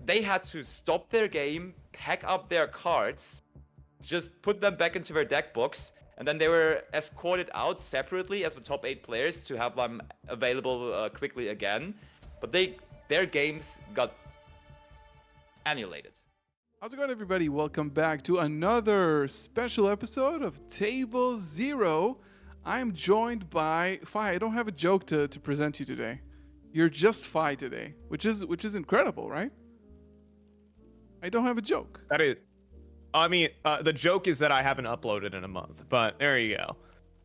they had to stop their game, pack up their cards, just put them back into their deck box, and then they were escorted out separately as the top 8 players to have them available quickly again. But their games got annihilated. How's it going, everybody? Welcome back to another special episode of Table Zero. I'm joined by Fi. I don't have a joke to present you today. You're just Fi today, which is incredible, right? I don't have a joke. That is, I mean, the joke is that I haven't uploaded in a month, but there you go.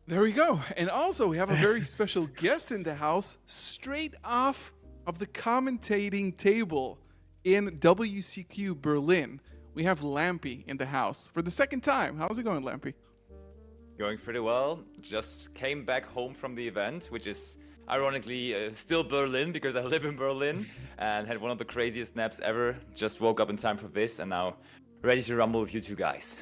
There we go. And also, we have a very special guest in the house, straight off of the commentating table in WCQ Berlin. We have Lampy in the house for the second time. How's it going, Lampy? Going pretty well. Just came back home from the event, which is ironically still Berlin because I live in Berlin, and had one of the craziest naps ever. Just woke up in time for this, and now ready to rumble with you two guys.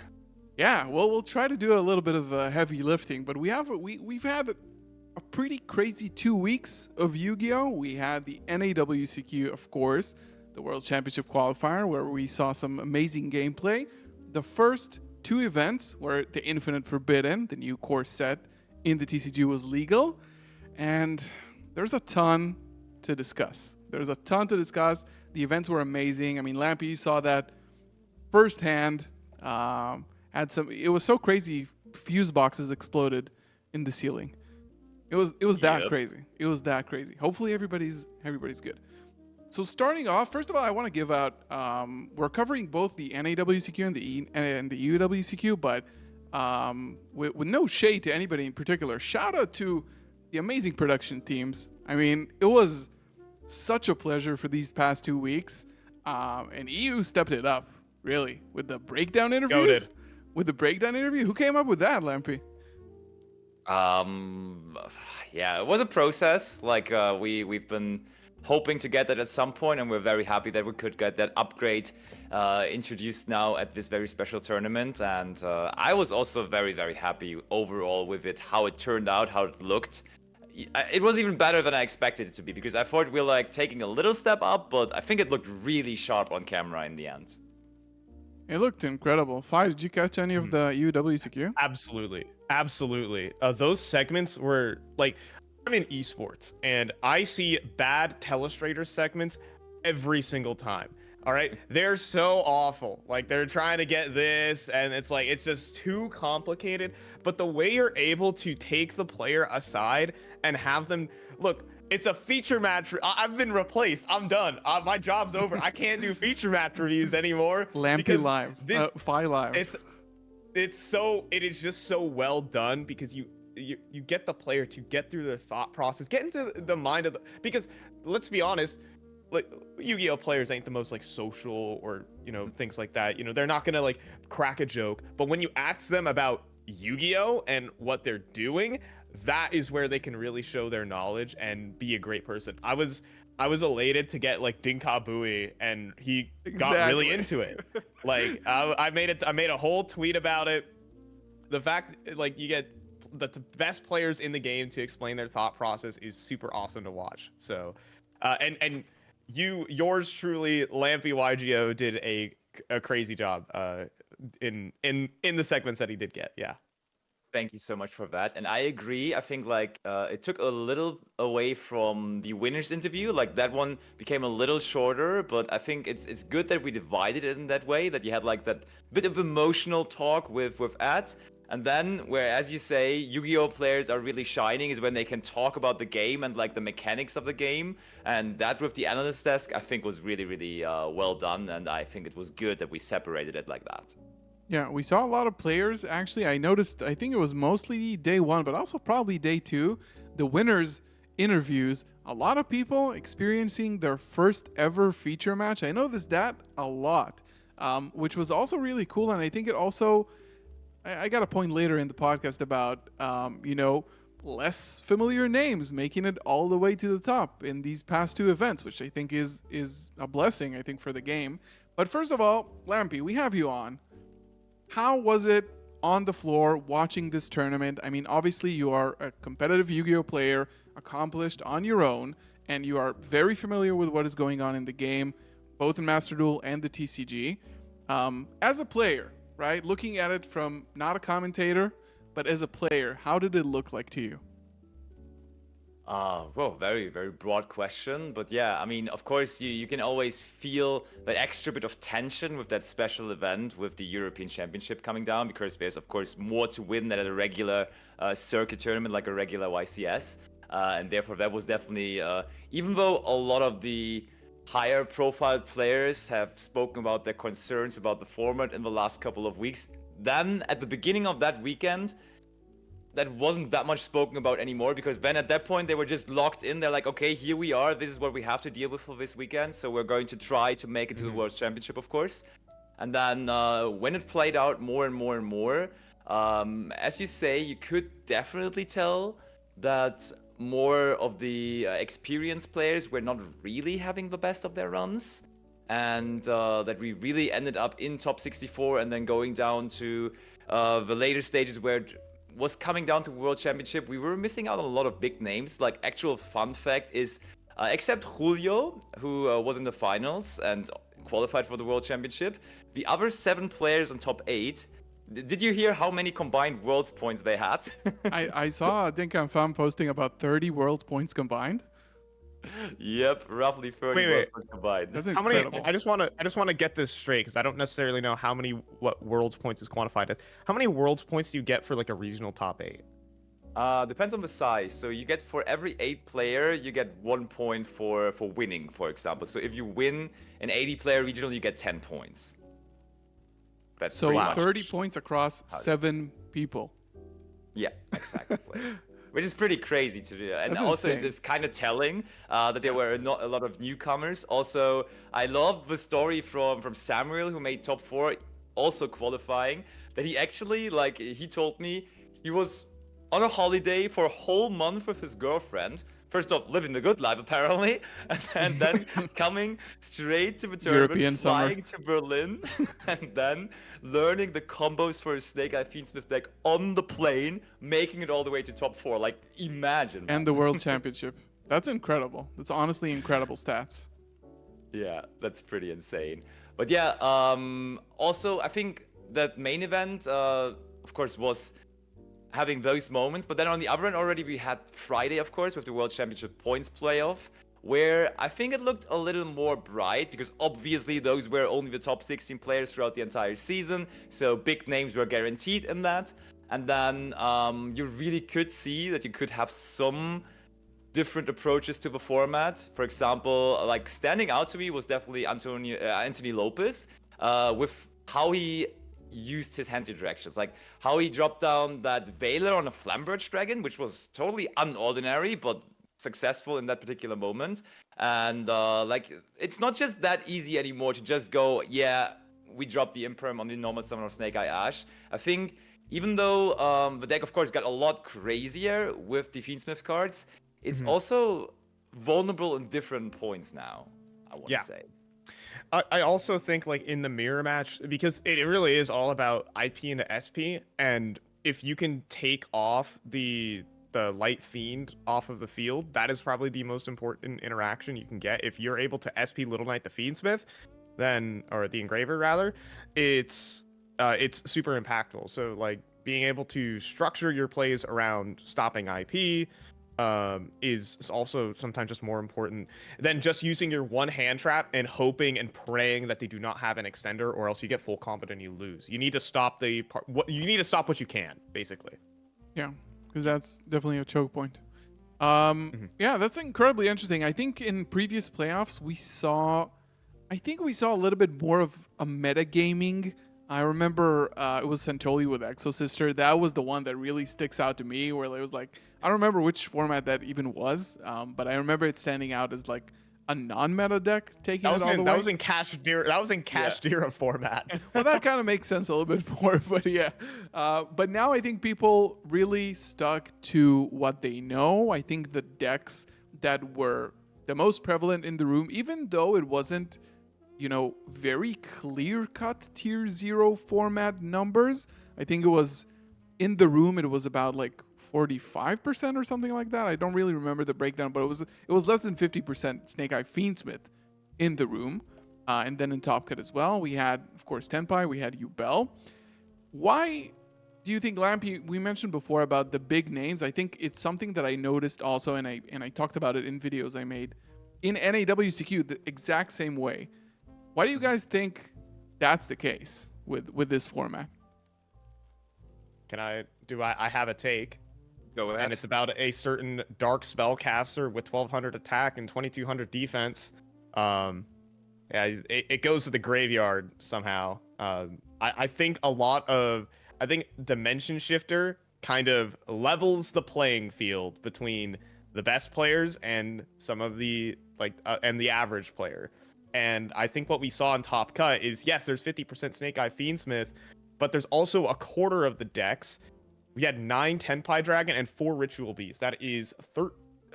Yeah, well, we'll try to do a little bit of heavy lifting, but we've had a pretty crazy 2 weeks of Yu-Gi-Oh! We had the NAWCQ, of course, the World Championship qualifier, where we saw some amazing gameplay. The first 2 events where the Infinite Forbidden, the new core set in the TCG, was legal. And there's a ton to discuss. The events were amazing. I mean, Lampy, you saw that firsthand. It was so crazy. Fuse boxes exploded in the ceiling. It was that crazy. It was that crazy. Hopefully everybody's good. So starting off, first of all, I want to give out. We're covering both the NAWCQ and the UWCQ, but with no shade to anybody in particular. Shout out to the amazing production teams. I mean, it was such a pleasure for these past 2 weeks, and EU stepped it up really with the breakdown interviews. Goated. With the breakdown interview, who came up with that, Lampy? Yeah, it was a process. Like we've been hoping to get that at some point, and we're very happy that we could get that upgrade introduced now at this very special tournament. And I was also very, very happy overall with it, how it turned out, how it looked. It was even better than I expected it to be, because I thought we were like taking a little step up, but I think it looked really sharp on camera in the end. It looked incredible. Fi, did you catch any of the UWCQ? Absolutely. Those segments were like, I'm in esports, and I see bad Telestrator segments every single time. All right, they're so awful. Like, they're trying to get this, and it's like, it's just too complicated. But the way you're able to take the player aside and have them look, it's a feature match. I've been replaced. I'm done. My job's over. I can't do feature match reviews anymore. Lampy live, Fi live. It is just so well done, because you get the player to get through their thought process, get into the mind of the, because let's be honest, like, Yu-Gi-Oh players ain't the most like social or, things like that. They're not gonna like crack a joke, but when you ask them about Yu-Gi-Oh and what they're doing, that is where they can really show their knowledge and be a great person. I was elated to get like Dinka Bui, and he got really into it. Like, I made a whole tweet about it. The fact, like, you get the best players in the game to explain their thought process is super awesome to watch. So, and yours truly, Lampy YGO, did a crazy job in the segments that he did get. Yeah. Thank you so much for that. And I agree. I think like it took a little away from the winners interview. Like, that one became a little shorter, but I think it's good that we divided it in that way, that you had like that bit of emotional talk with Ed. And then where, as you say, Yu-Gi-Oh players are really shining is when they can talk about the game and like the mechanics of the game. And that with the analyst desk, I think was really, really well done. And I think it was good that we separated it like that. Yeah, we saw a lot of players. Actually, I noticed, I think it was mostly day 1, but also probably day 2, the winners interviews. A lot of people experiencing their first ever feature match. I noticed that a lot, which was also really cool. And I think it also, I got a point later in the podcast about, less familiar names making it all the way to the top in these past 2 events, which I think is a blessing, I think, for the game. But first of all, Lampy, we have you on. How was it on the floor watching this tournament? I mean, obviously you are a competitive Yu-Gi-Oh player, accomplished on your own, and you are very familiar with what is going on in the game. both in Master Duel and the TCG. As a player, right, looking at it from not a commentator, but as a player, how did it look like to you? Well, very, very broad question. But yeah, I mean, of course, you can always feel that extra bit of tension with that special event with the European Championship coming down, because there's, of course, more to win than at a regular circuit tournament like a regular YCS. And therefore, that was definitely, even though a lot of the higher profile players have spoken about their concerns about the format in the last couple of weeks, then at the beginning of that weekend, that wasn't that much spoken about anymore, because then at that point they were just locked in. They're like, okay, here we are. This is what we have to deal with for this weekend. So we're going to try to make it to the World Championship, of course. And then when it played out more and more and more, as you say, you could definitely tell that more of the experienced players were not really having the best of their runs. And that we really ended up in top 64 and then going down to the later stages where it was coming down to World Championship. We were missing out on a lot of big names. Like, actual fun fact is, except Julio, who was in the finals and qualified for the World Championship, the other 7 players on top 8, did you hear how many combined Worlds points they had? I saw Dinka Fan posting about 30 world points combined. Yep, roughly 30 Wait, Worlds points combined. That's How many? incredible. I just want to get this straight, because I don't necessarily know what world's points is quantified as. How many world's points do you get for like a regional top 8? Depends on the size. So you get, for every 8 player, you get 1 point for winning, for example. So if you win an 80-player regional, you get 10 points. That's So pretty much 30 points across how it is. 7 people. Yeah, exactly. Which is pretty crazy to do. And That's also insane. it's kind of telling that there were not a lot of newcomers. Also, I love the story from Samuel, who made top 4, also qualifying, that he actually, like, he told me he was on a holiday for a whole month with his girlfriend. First off, living the good life, apparently, and then coming straight to the tournament, European summer. flying to Berlin, and then learning the combos for his Snake Eye Fiendsmith deck on the plane, making it all the way to top 4. Like, imagine. And the World Championship. That's incredible. That's honestly incredible stats. Yeah, that's pretty insane. But yeah, also, I think that main event, of course, was having those moments. But then on the other end already, we had Friday, of course, with the World Championship points playoff, where I think it looked a little more bright, because obviously those were only the top 16 players throughout the entire season. So big names were guaranteed in that. And then you really could see that you could have some different approaches to the format. For example, like, standing out to me was definitely Anthony Lopez, with how he used his hand directions, like how he dropped down that Veiler on a Flamberge Dragon, which was totally unordinary, but successful in that particular moment. And like, it's not just that easy anymore to just go, yeah, we dropped the Imperm on the normal summon of Snake Eye Ash. I think even though the deck, of course, got a lot crazier with the Fiendsmith cards, it's also vulnerable in different points now, I want to say. I also think, like, in the mirror match, because it really is all about IP into SP, and if you can take off the Light Fiend off of the field, that is probably the most important interaction you can get. If you're able to SP Little Knight the Fiendsmith, then, or the Engraver rather, it's super impactful. So, like, being able to structure your plays around stopping IP is also sometimes just more important than just using your one hand trap and hoping and praying that they do not have an extender, or else you get full combat and you lose. You need to stop what you can, basically. Yeah, because that's definitely a choke point. Yeah, that's incredibly interesting. I think in previous playoffs we saw a little bit more of a metagaming. I remember it was Santoli with Exo Sister. That was the one that really sticks out to me, where it was like, I don't remember which format that even was, but I remember it standing out as like a non-meta deck taking it all the way. That was in Cash Dira format. Well, that kind of makes sense a little bit more, but yeah. But now I think people really stuck to what they know. I think the decks that were the most prevalent in the room, even though it wasn't, very clear-cut tier 0 format numbers, I think it was in the room, it was about like 45% or something like that. I don't really remember the breakdown, but it was less than 50% Snake Eye Fiendsmith in the room. And then in Top Cut as well, we had, of course, Tenpai, we had Yubel. Why do you think, Lampy, we mentioned before about the big names. I think it's something that I noticed also, and I talked about it in videos I made in NAWCQ the exact same way. Why do you guys think that's the case with this format? I have a take. Go ahead. And it's about a certain dark spellcaster with 1200 attack and 2200 defense. It goes to the graveyard somehow. I think I think Dimension Shifter kind of levels the playing field between the best players and some of the and the average player. And I think what we saw in Top Cut is, yes, there's 50% Snake Eye Fiendsmith, but there's also a quarter of the decks. We had 9 Tenpai Dragon and 4 Ritual Beasts. That is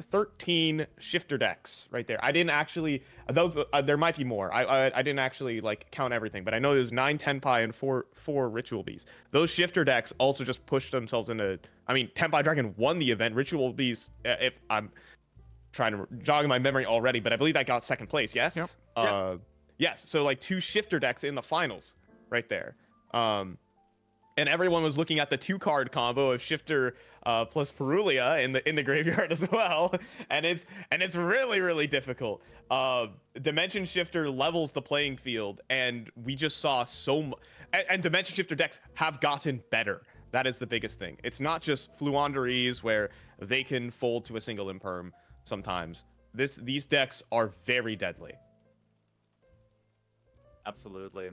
13 shifter decks right there. I didn't actually, those there might be more. I didn't actually count everything, but I know there's 9 Tenpai and 4 Ritual Beasts. Those shifter decks also just pushed themselves into. I mean, Tenpai Dragon won the event. Ritual Beasts, if I'm trying to jog my memory already, but I believe that got second place. Yes. Yep. Yes. So 2 shifter decks in the finals right there. And everyone was looking at the 2-card combo of Shifter plus Perulia in the graveyard as well, and it's really difficult. Dimension Shifter levels the playing field, and we just saw so much. And Dimension Shifter decks have gotten better. That is the biggest thing. It's not just Fluanderies where they can fold to a single imperm sometimes. These decks are very deadly. Absolutely.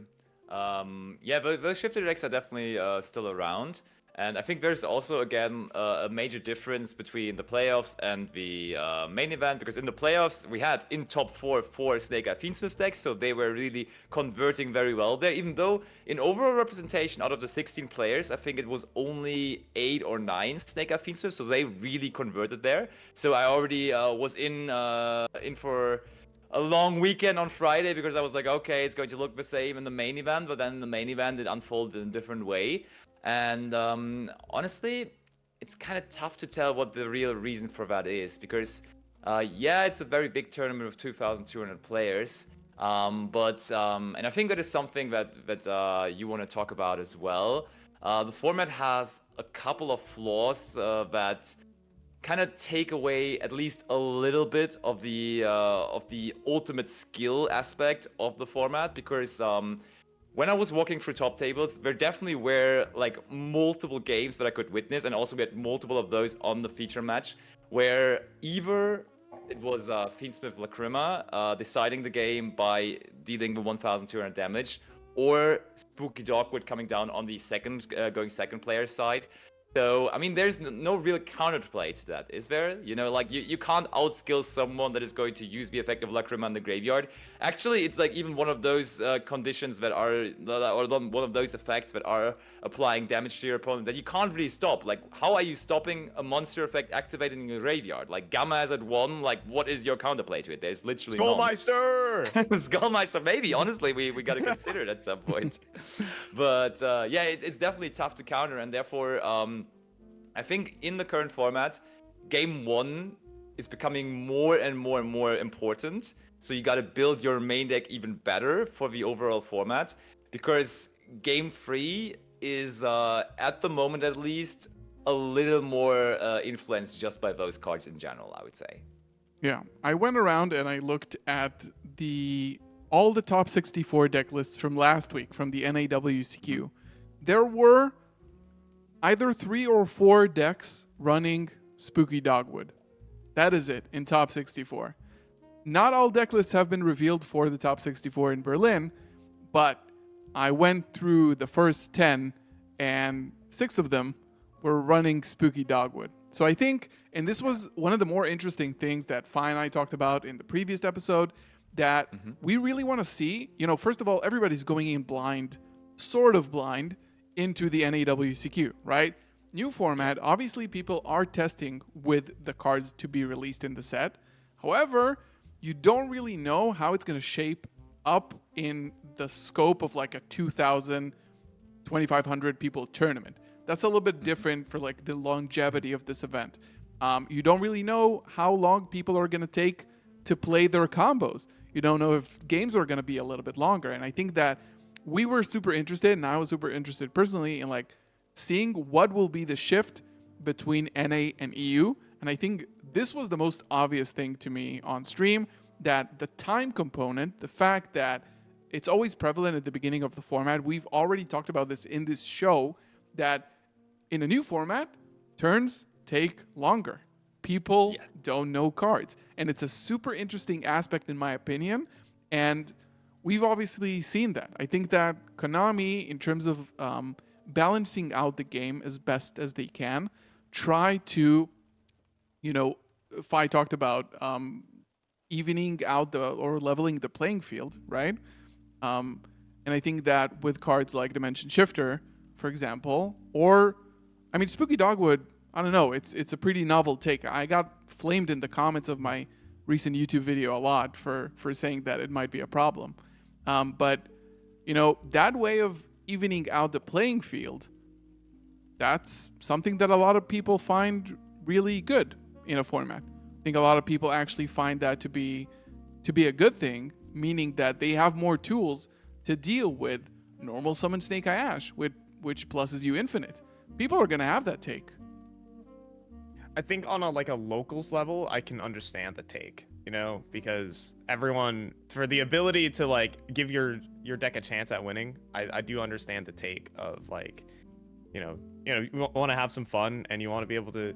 Yeah, those shifter decks are definitely still around. And I think there's also, again, a major difference between the playoffs and the main event, because in the playoffs, we had in top 4 Snake Eye Fiendsmith decks, so they were really converting very well there, even though in overall representation out of the 16 players, I think it was only 8 or 9 Snake Eye Fiendsmith, so they really converted there. So I already was in for a long weekend on Friday, because I was like, okay, it's going to look the same in the main event, but then the main event, it unfolded in a different way. And honestly, it's kind of tough to tell what the real reason for that is, because yeah, it's a very big tournament of 2,200 players, but and I think that is something that you want to talk about as well. The format has a couple of flaws that kind of take away at least a little bit of the ultimate skill aspect of the format, because when I was walking through top tables, there definitely were multiple games that I could witness, and also get multiple of those on the feature match, where either it was Fiendsmith Lacrima deciding the game by dealing the 1,200 damage, or Spooky Dogwood coming down on the going second player side. So, I mean, there's no real counterplay to that, is there? You know, you can't outskill someone that is going to use the effect of Lacrima in the graveyard. Actually, it's even one of those conditions that are, or one of those effects that are applying damage to your opponent that you can't really stop. How are you stopping a monster effect activating in your graveyard? Gamma is at 1, what is your counterplay to it? There's literally Skullmeister! Skullmeister, maybe. Honestly, we got to consider it at some point. But yeah, it's definitely tough to counter, and therefore, I think in the current format, game 1 is becoming more and more and more important. So you got to build your main deck even better for the overall format, because game 3 is, at the moment at least, a little more influenced just by those cards in general, I would say. Yeah, I went around and I looked at all the top 64 deck lists from last week from the NAWCQ. There were either 3 or 4 decks running Spooky Dogwood. That is it in top 64. Not all deck lists have been revealed for the top 64 in Berlin, but I went through the first 10 and 6 of them were running Spooky Dogwood. So I think, and this was one of the more interesting things that Fi and I talked about in the previous episode, that we really want to see. First of all, everybody's going in blind, sort of blind, into the NAWCQ, right? New format, obviously people are testing with the cards to be released in the set. However, you don't really know how it's going to shape up in the scope of a 2,000, 2,500 people tournament. That's a little bit different for the longevity of this event. You don't really know how long people are going to take to play their combos. You don't know if games are going to be a little bit longer. And I think that we were super interested, and I was super interested personally in like seeing what will be the shift between NA and EU. And I think this was the most obvious thing to me on stream, that the time component, the fact that it's always prevalent at the beginning of the format. We've already talked about this in this show, that in a new format, turns take longer. People don't know cards. And it's a super interesting aspect, in my opinion. And we've obviously seen that. I think that Konami, in terms of balancing out the game as best as they can, try to, if I talked about evening out or leveling the playing field, right? And I think that with cards like Dimension Shifter, for example, or, I mean, Spooky Dogwood, I don't know, it's a pretty novel take. I got flamed in the comments of my recent YouTube video a lot for saying that it might be a problem. But, that way of evening out the playing field, that's something that a lot of people find really good in a format. I think a lot of people actually find that to be a good thing, meaning that they have more tools to deal with normal summon Snake Eye Ash, which pluses you infinite. People are going to have that take. I think on a locals level, I can understand the take, because everyone, for the ability to give your deck a chance at winning, I do understand the take of you want to have some fun and you want to be able to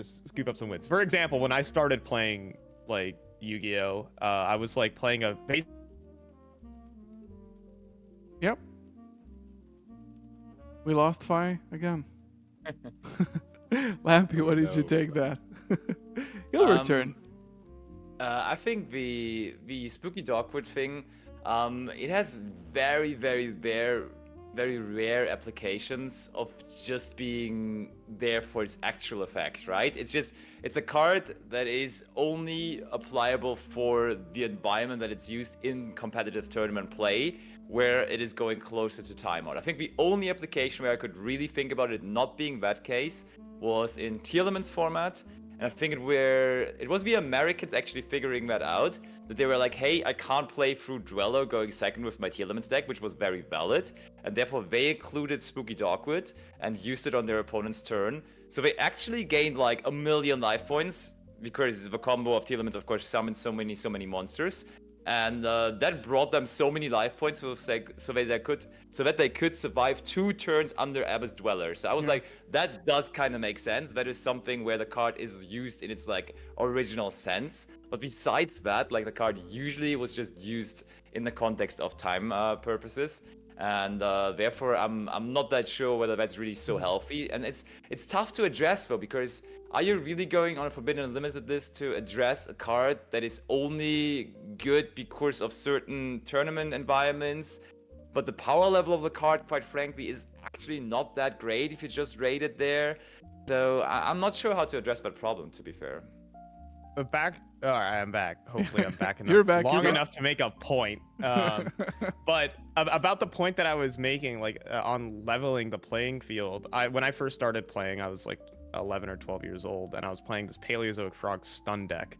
scoop up some wins. For example, when I started playing Yu-Gi-Oh, I was playing a base. Yep. We lost Fi again. Lampy, what did you take that? He'll return. I think the Spooky Dogwood thing, it has very, very rare applications of just being there for its actual effect, right? It's a card that is only applicable for the environment that it's used in competitive tournament play, where it is going closer to timeout. I think the only application where I could really think about it not being that case was in Telemans format. And I think it was the Americans actually figuring that out, that they were like, hey, I can't play through Dweller going second with my Telemans deck, which was very valid. And therefore they included Spooky Dogwood and used it on their opponent's turn. So they actually gained 1 million life points, because the combo of Telemans, of course, summons so many monsters. And that brought them so many life points so that they could survive 2 turns under Abyss Dweller. So I was like, that does kind of make sense. That is something where the card is used in its original sense. But besides that, the card usually was just used in the context of time purposes. And therefore, I'm not that sure whether that's really so healthy. And it's tough to address though, because are you really going on a Forbidden Unlimited list to address a card that is only good because of certain tournament environments? But the power level of the card, quite frankly, is actually not that great if you just rate it there. So I'm not sure how to address that problem, to be fair. I'm back. Hopefully I'm back enough. You're back. Long enough to make a point. But about the point that I was making, on leveling the playing field, when I first started playing, I was 11 or 12 years old, and I was playing this Paleozoic Frog stun deck.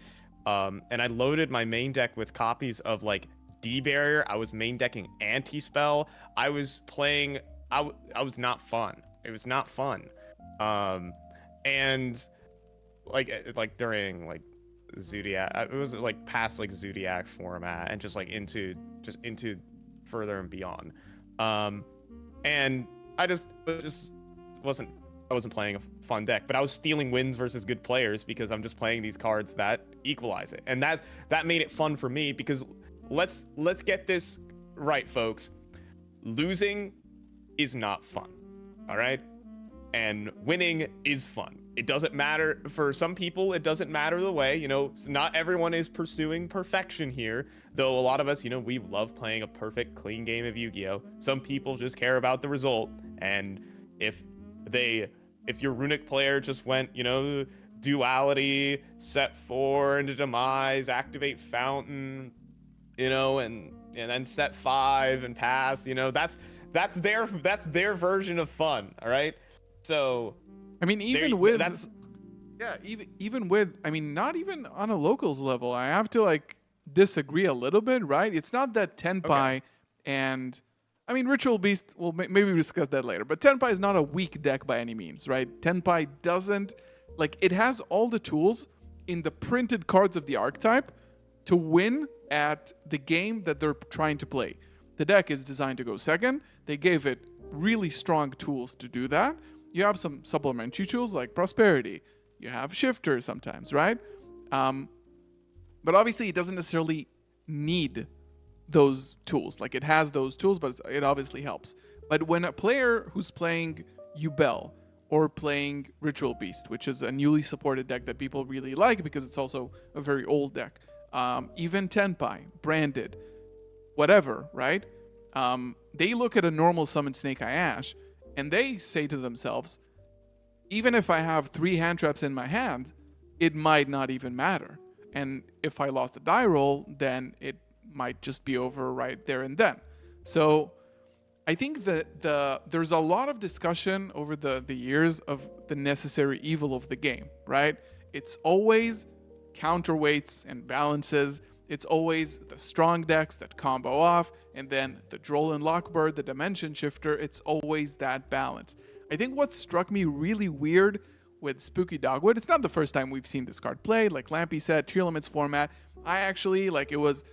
And I loaded my main deck with copies of D-Barrier. I was main decking Anti-Spell. I was playing... I was not fun. It was not fun. And during Zodiac, it was past Zodiac format and just into further and beyond. And I wasn't playing a fun deck, but I was stealing wins versus good players because I'm just playing these cards that equalize it, and that made it fun for me. Because let's get this right, folks. Losing is not fun, all right? And winning is fun. It doesn't matter. For some people, it doesn't matter the way, not everyone is pursuing perfection here, though a lot of us, we love playing a perfect, clean game of Yu-Gi-Oh! Some people just care about the result, and if your Runic player just went, duality, set 4 into demise, activate fountain, and then set 5 and pass, that's their version of fun, all right? So I mean, even with, not even on a locals level, I have to disagree a little bit, right? It's not that Tenpai and I mean Ritual Beast. Well, maybe we discuss that later. But Tenpai is not a weak deck by any means, right? Tenpai doesn't like it has all the tools in the printed cards of the archetype to win at the game that they're trying to play. The deck is designed to go second. They gave it really strong tools to do that. You have some supplementary tools like Prosperity. You have Shifter sometimes, right? But obviously, it doesn't necessarily need those tools. Like, it has those tools, but it obviously helps. But when a player who's playing Yubel or playing Ritual Beast, which is a newly supported deck that people really like because it's also a very old deck, even Tenpai, Branded, whatever, right? They look at a normal summon Snake Eye Ash and they say to themselves, even if I have 3 hand traps in my hand, it might not even matter. And if I lost a die roll, then it might just be over right there and then. So I think that there's a lot of discussion over the years of the necessary evil of the game, right? It's always counterweights and balances. It's always the strong decks that combo off, and then the Droll and Lockbird, the Dimension Shifter. It's always that balance. I think what struck me really weird with Spooky Dogwood, it's not the first time we've seen this card played. Like Lampy said, tier limits format. I actually, like, it was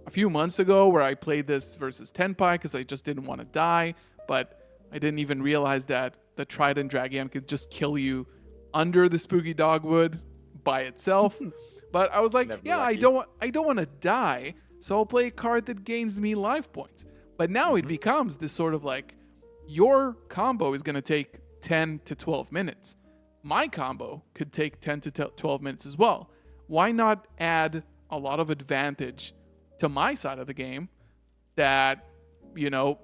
a few months ago where I played this versus Tenpai because I just didn't want to die, but I didn't even realize that the Trident Dragon could just kill you under the Spooky Dogwood by itself. But I was like, yeah, I don't want to die, so I'll play a card that gains me life points. But now it becomes this sort of like, your combo is going to take 10 to 12 minutes. My combo could take 10 to 12 minutes as well. Why not add a lot of advantage to my side of the game that, you know,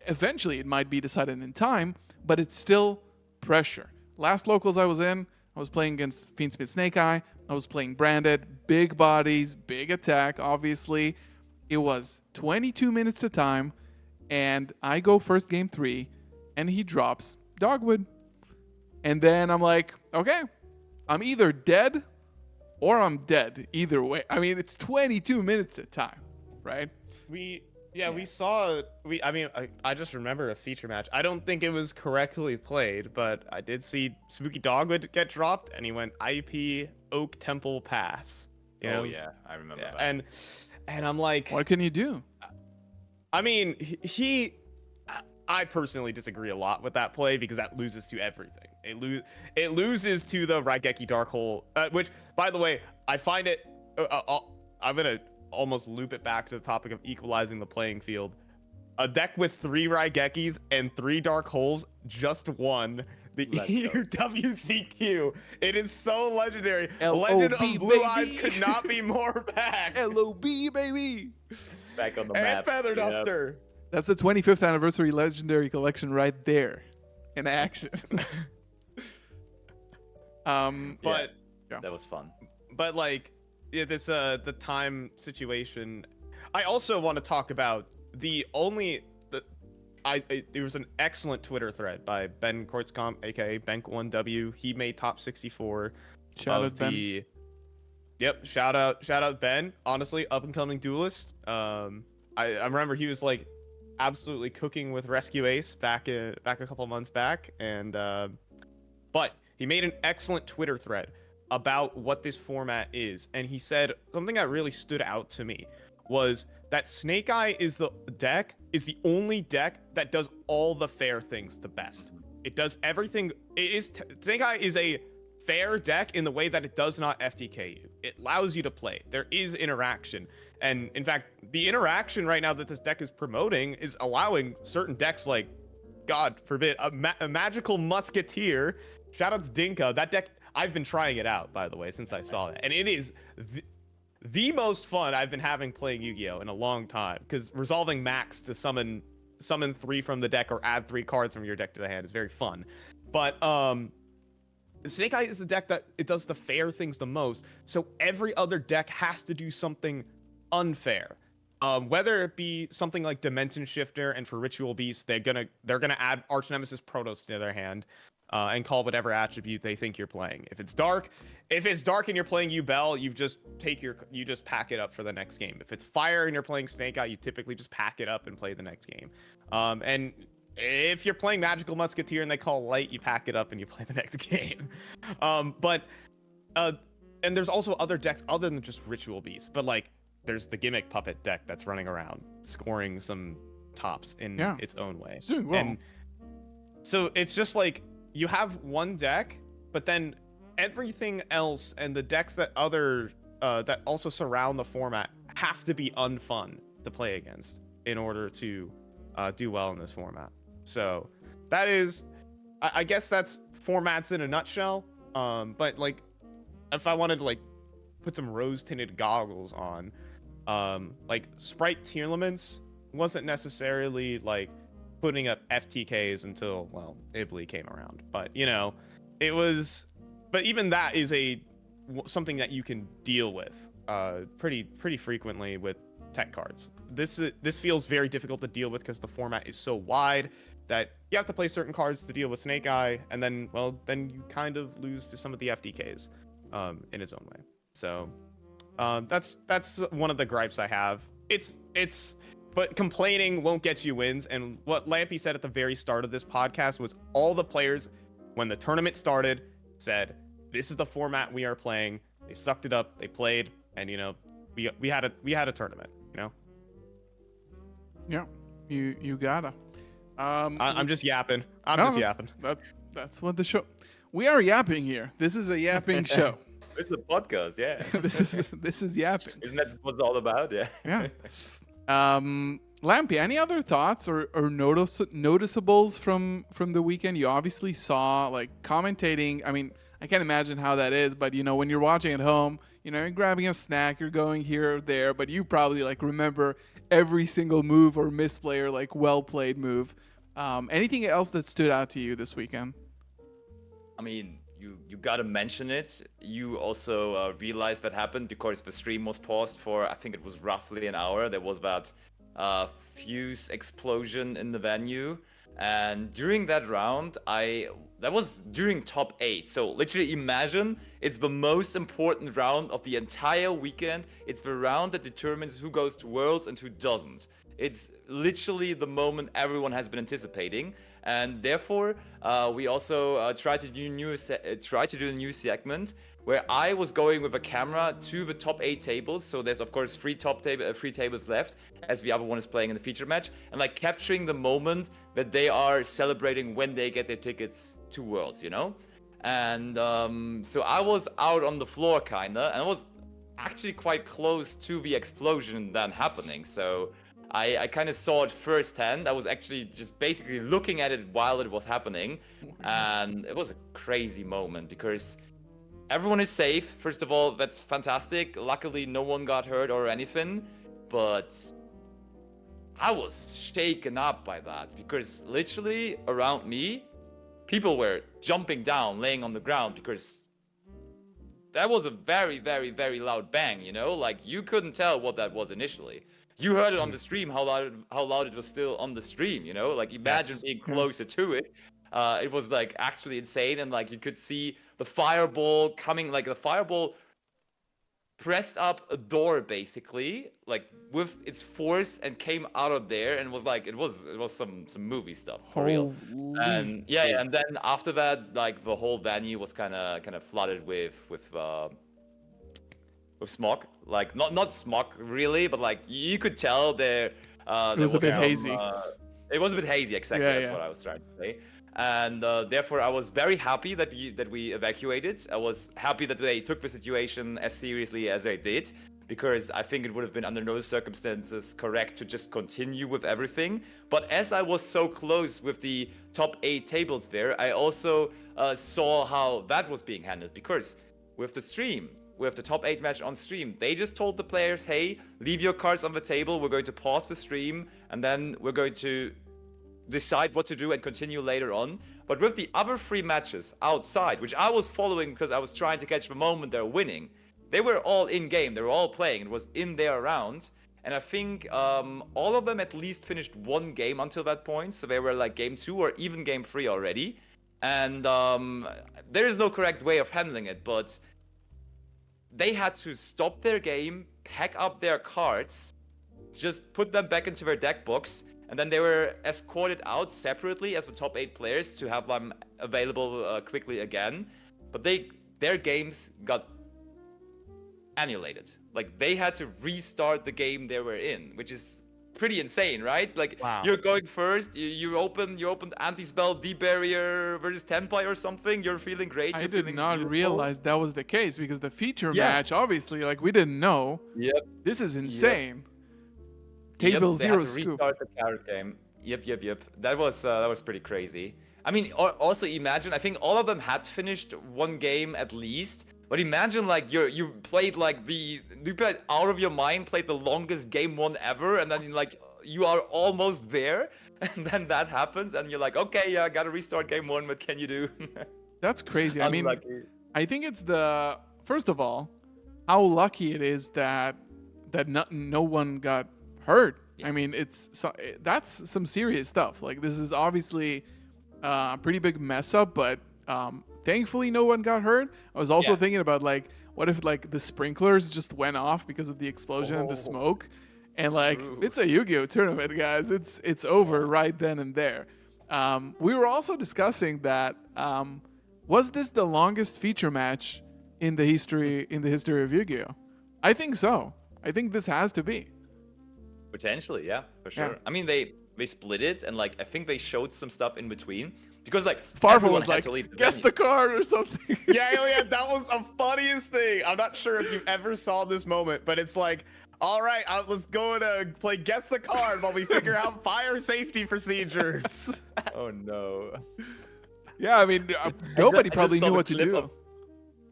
eventually it might be decided in time, but it's still pressure. Last locals I was in, I was playing against Fiendsmith Snake Eye. I was playing Branded, big bodies, big attack, obviously. It was 22 minutes to time, and I go first game 3, and he drops Dogwood. And then I'm like, okay, I'm either dead or I'm dead. Either way. I mean, it's 22 minutes at time, right? We saw. I just remember a feature match. I don't think it was correctly played, but I did see Spooky Dogwood get dropped, and he went IP Oak Temple Pass. You know? Oh yeah, I remember that. And I'm like, what can you do? I mean, I personally disagree a lot with that play because that loses to everything. It loses to the Raigeki Dark Hole, which, by the way, I find it. I'm gonna almost loop it back to the topic of equalizing the playing field. A deck with 3 Raigekis and 3 Dark Holes just won the EU WCQ. It is so legendary. Legend of Blue Eyes could not be more back. LOB, baby. Back on the and map. Feather Duster. That's the 25th anniversary legendary collection right there in action. But yeah. That was fun. But like, this the time situation. I also want to talk about there was an excellent Twitter thread by Ben Kortzkamp, aka Bank1W. He made top 64. Shout out Ben. Yep, shout out Ben. Honestly, up and coming duelist. I remember he was like absolutely cooking with Rescue Ace back a couple months back, and but he made an excellent Twitter thread about what this format is, and he said something that really stood out to me was that Snake Eye is the only deck that does all the fair things the best. It does everything. Snake Eye is a fair deck in the way that it does not FTK you. It allows you to play. There is interaction. And in fact, the interaction right now that this deck is promoting is allowing certain decks like, God forbid, a Magical Musketeer. Shout out to Dinka. That deck, I've been trying it out, by the way, since I saw it. And it is the most fun I've been having playing Yu-Gi-Oh! In a long time. Because resolving Max to summon 3 from the deck or add 3 cards from your deck to the hand is very fun. But Snake Eye is the deck that it does the fair things the most. So every other deck has to do something unfair. Whether it be something like Dimension Shifter, and for Ritual Beast, they're gonna add Arch Nemesis Protos to their hand. and call whatever attribute they think you're playing. If it's dark and you're playing Yubel, you just pack it up for the next game. If it's fire and you're playing Snake Eye, you typically just pack it up and play the next game. And if you're playing Magical Musketeer and they call light, you pack it up and you play the next game. And there's also other decks other than just Ritual Beast, but like there's the Gimmick Puppet deck that's running around, scoring some tops in its own way. It's doing well. And so it's just like you have one deck, but then everything else and the decks that also surround the format have to be unfun to play against in order to do well in this format. So that is, I guess that's formats in a nutshell. But like, if I wanted to like put some rose-tinted goggles on, like Sprite Tearlaments wasn't necessarily like putting up FTKs until, well, Ibly came around. But you know, it was. But even that is something that you can deal with pretty frequently with tech cards. This feels very difficult to deal with because the format is so wide that you have to play certain cards to deal with Snake Eye, and then you kind of lose to some of the FTKs in its own way. So that's one of the gripes I have. But complaining won't get you wins. And what Lampy said at the very start of this podcast was all the players, when the tournament started, said, this is the format we are playing. They sucked it up, they played, and you know, we had a tournament, you know? Yeah, you gotta. I'm just yapping. Yapping. That's what the show. We are yapping here. This is a yapping show. It's a podcast, yeah. this is yapping. Isn't that what it's all about? Yeah. Yeah. Lampy, any other thoughts or noticeables from the weekend? You obviously saw like commentating. I mean, I can't imagine how that is, but you know, when you're watching at home, you know, you're grabbing a snack, you're going here or there, but you probably like remember every single move or misplay or like well played move. Anything else that stood out to you this weekend? I mean, you gotta mention it. You also realized that happened because the stream was paused for, I think it was roughly an hour. There was that fuse explosion in the venue, and during that round, that was during top 8. So literally imagine it's the most important round of the entire weekend. It's the round that determines who goes to Worlds and who doesn't. It's literally the moment everyone has been anticipating, and therefore we also tried to do a new segment where I was going with a camera to the top 8 tables. So there's of course 3 tables left, as the other one is playing in the feature match, and like capturing the moment that they are celebrating when they get their tickets to Worlds, you know. And so I was out on the floor kinda, and I was actually quite close to the explosion then happening. So I kind of saw it firsthand. I was actually just basically looking at it while it was happening, and it was a crazy moment because everyone is safe. First of all, that's fantastic. Luckily, no one got hurt or anything, but I was shaken up by that because literally around me, people were jumping down, laying on the ground because that was a very, very, very loud bang, you know? Like, you couldn't tell what that was initially. You heard it on the stream, how loud it was still on the stream, you know? Like, imagine being closer to it. It was, like, actually insane, and, like, you could see the fireball coming, like, the fireball pressed up a door, basically, like, with its force, and came out of there, and was, like, it was some movie stuff, for real. And, yeah, and then after that, like, the whole venue was kind of flooded with smog, like not smog really, but like you could tell there was a bit hazy. It was a bit hazy, exactly. That's what I was trying to say. And therefore, I was very happy that we evacuated. I was happy that they took the situation as seriously as they did, because I think it would have been under no circumstances correct to just continue with everything. But as I was so close with the top 8 tables there, I also saw how that was being handled, because with the stream, with the top 8 match on stream, they just told the players, hey, leave your cards on the table, we're going to pause the stream, and then we're going to decide what to do and continue later on. But with the other 3 matches outside, which I was following because I was trying to catch the moment they're winning, they were all in game, they were all playing, it was in their round. And I think all of them at least finished 1 game until that point, so they were like game 2 or even game 3 already. And there is no correct way of handling it, but they had to stop their game, pack up their cards, just put them back into their deck box, and then they were escorted out separately as the top 8 players to have them available quickly again. But their games got annihilated. Like, they had to restart the game they were in, which is pretty insane, right? Like, Wow. you're going first, you open anti-spell, D-barrier versus Tenpai or something, you're feeling great. I you're did feeling not beautiful. realize that was the case because the feature Yeah. match, obviously, like we didn't know. Yep. This is insane. Yep, Table they zero had to scoop. restart the carrot game. Yep. That was pretty crazy. I mean, also imagine. I think all of them had finished one game at least. But imagine like you played like you played out of your mind, played the longest game one ever, and then like you are almost there, and then that happens, and you're like, okay, yeah, I gotta restart game one. What can you do? That's crazy. I mean, Unlucky. I think it's the first of all, how lucky it is that no one got hurt. I mean, that's some serious stuff. Like this is obviously a pretty big mess up, but thankfully no one got hurt. I was also Yeah. thinking about like what if like the sprinklers just went off because of the explosion and the Oh. smoke, and like True. it's a Yu-Gi-Oh tournament, guys. It's over right then and there. We were also discussing that was this the longest feature match in the history of Yu-Gi-Oh? I think so. I think this has to be. Potentially, yeah, for sure. Yeah. I mean, they split it, and like I think they showed some stuff in between because like Farfa everyone was had like, to leave the guess venue. the card or something. Yeah, that was the funniest thing. I'm not sure if you ever saw this moment, but it's like, all right, let's go and play guess the card while we figure out fire safety procedures. Oh no. Yeah, I mean, nobody I just probably saw knew the what to clip do. of-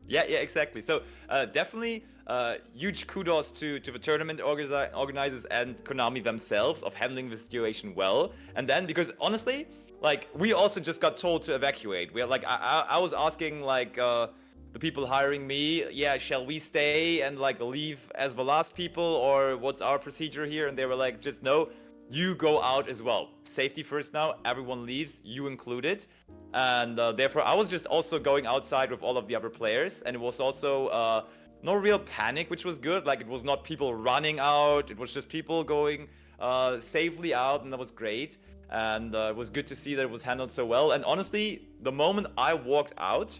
Yeah, exactly. So definitely huge kudos to the tournament organizers and Konami themselves of handling the situation well. And then because honestly, like we also just got told to evacuate. We are like I was asking like the people hiring me, yeah, shall we stay and like leave as the last people, or what's our procedure here? And they were like, just no, you go out as well. Safety first now. Everyone leaves, you included. And therefore, I was just also going outside with all of the other players, and it was also no real panic, which was good. Like it was not people running out; it was just people going safely out, and that was great. And it was good to see that it was handled so well. And honestly, the moment I walked out,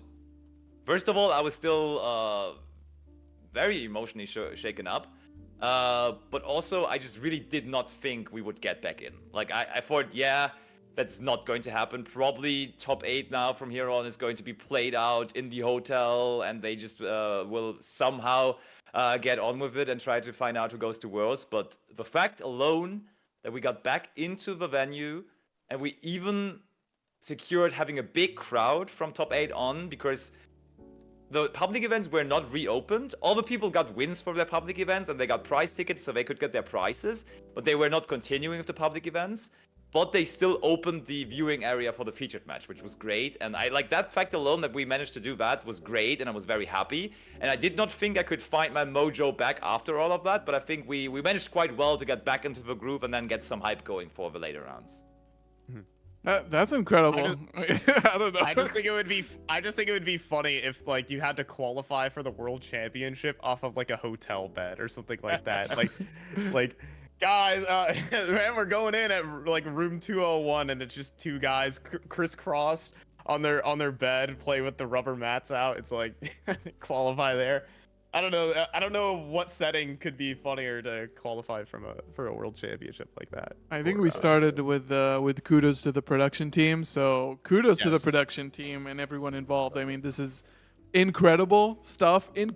first of all, I was still very emotionally shaken up. But also, I just really did not think we would get back in. Like I thought, yeah. That's not going to happen. Probably top 8 now from here on is going to be played out in the hotel, and they just will somehow get on with it and try to find out who goes to Worlds. But the fact alone that we got back into the venue and we even secured having a big crowd from top 8 on, because the public events were not reopened. All the people got wins for their public events and they got prize tickets so they could get their prizes, but they were not continuing with the public events. But they still opened the viewing area for the featured match, which was great. And I like that fact alone, that we managed to do that was great, and I was very happy. And I did not think I could find my mojo back after all of that, but I think we managed quite well to get back into the groove and then get some hype going for the later rounds. That's incredible. I don't know. I just think it would be funny if like you had to qualify for the world championship off of like a hotel bed or something like that. like guys, man, we're going in at like room 201 and it's just two guys crisscrossed on their bed, play with the rubber mats out. It's like qualify there. I don't know what setting could be funnier to qualify for a world championship like that. I think we started with kudos to the production team. So kudos to the Yes. production team and everyone involved. I mean, this is incredible stuff, an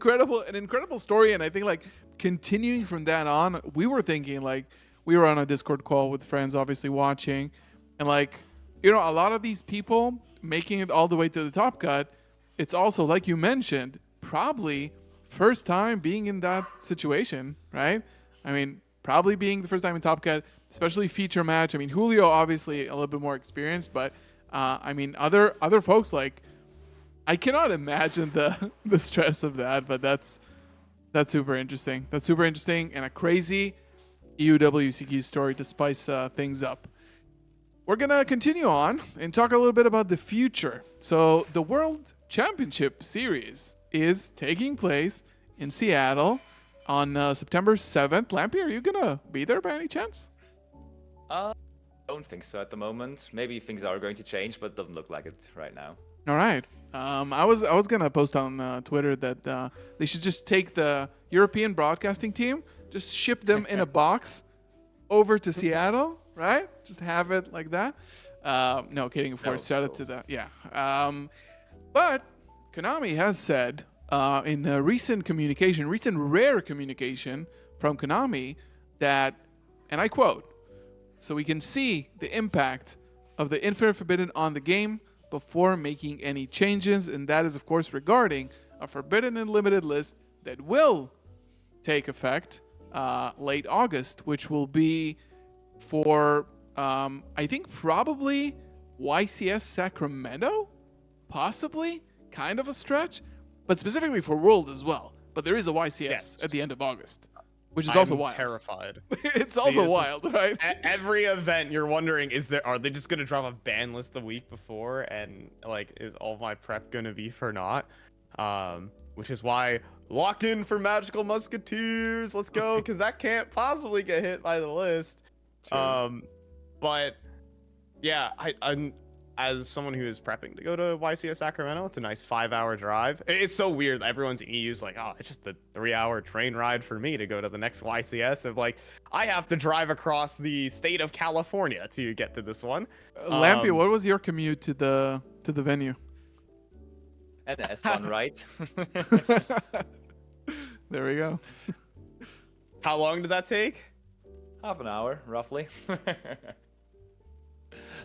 incredible story. And I think like continuing from that on, we were thinking like we were on a Discord call with friends, obviously watching, and like a lot of these people making it all the way to the top cut. It's also like you mentioned, probably first time being in that situation, right? I mean, probably being the first time in Top Cut, especially feature match. I mean, Julio obviously a little bit more experienced, but I mean, other folks, like I cannot imagine the stress of that. But that's super interesting. That's super interesting and a crazy EUWCQ story to spice things up. we're going to continue on and talk a little bit about the future. So the World Championship Series is taking place in Seattle on September 7th. Lampy, are you going to be there by any chance? I don't think so at the moment. Maybe things are going to change, but it doesn't look like it right now. All right. I was gonna post on Twitter that they should just take the European broadcasting team, just ship them in a box over to Seattle, right? Just have it like that. No, kidding, of course. Shout out to that. Yeah. But Konami has said in recent rare communication from Konami that, and I quote, "So we can see the impact of the Infinite Forbidden on the game before making any changes," and that is of course regarding a Forbidden and Limited list that will take effect late August, which will be for I think probably YCS Sacramento, possibly, kind of a stretch, but specifically for World as well. But there is a YCS at the end of August, which is also wild. Terrified. It's also wild, right? At every event, you're wondering, are they just gonna drop a ban list the week before, and like, is all my prep gonna be for naught? Which is why lock in for Magical Musketeers. Let's go, because that can't possibly get hit by the list. True. But yeah, I'm as someone who is prepping to go to YCS Sacramento, it's a nice 5-hour drive. It's so weird. Everyone's in EU's like, oh, it's just a 3-hour train ride for me to go to the next YCS. Of like, I have to drive across the state of California to get to this one. Lampy, what was your commute to the venue? And S1, right? There we go. How long does that take? Half an hour, roughly.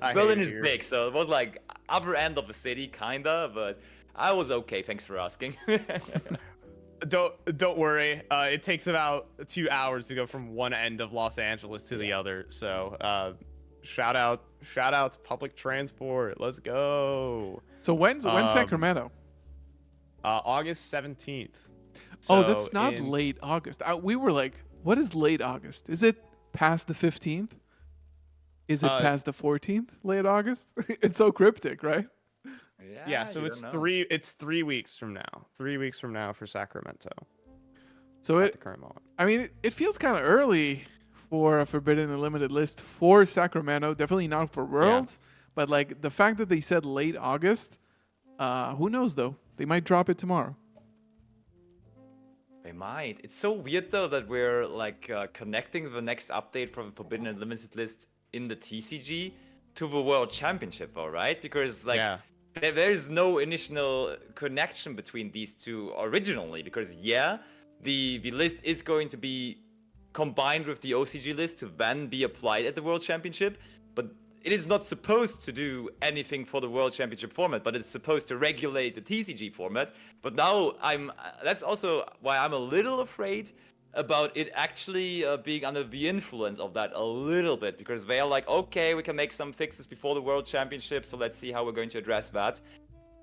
I Berlin hate it is here. big, so it was like other end of the city, kinda, but I was okay. Thanks for asking. Don't worry. It takes about 2 hours to go from one end of Los Angeles to the other. So, shout out to public transport. Let's go. So when's Sacramento? August 17th. Oh, that's not in- late August. We were like, what is late August? Is it past the 15th? Is it past the 14th? Late August? It's so cryptic, right? Yeah, so you it's don't know. 3 weeks from now. 3 weeks from now for Sacramento. So At the current moment. I mean, it feels kind of early for a Forbidden and Limited list for Sacramento. Definitely not for Worlds. But like the fact that they said late August, who knows though? They might drop it tomorrow. They might. It's so weird though that we're like connecting the next update for the Forbidden and Limited list in the TCG to the World Championship, all right? Because like there's no initial connection between these two originally. Because the list is going to be combined with the OCG list to then be applied at the World Championship, but it is not supposed to do anything for the World Championship format, but it's supposed to regulate the TCG format. But now that's also why I'm a little afraid about it actually being under the influence of that a little bit, because they are like, okay, we can make some fixes before the World Championship, so let's see how we're going to address that,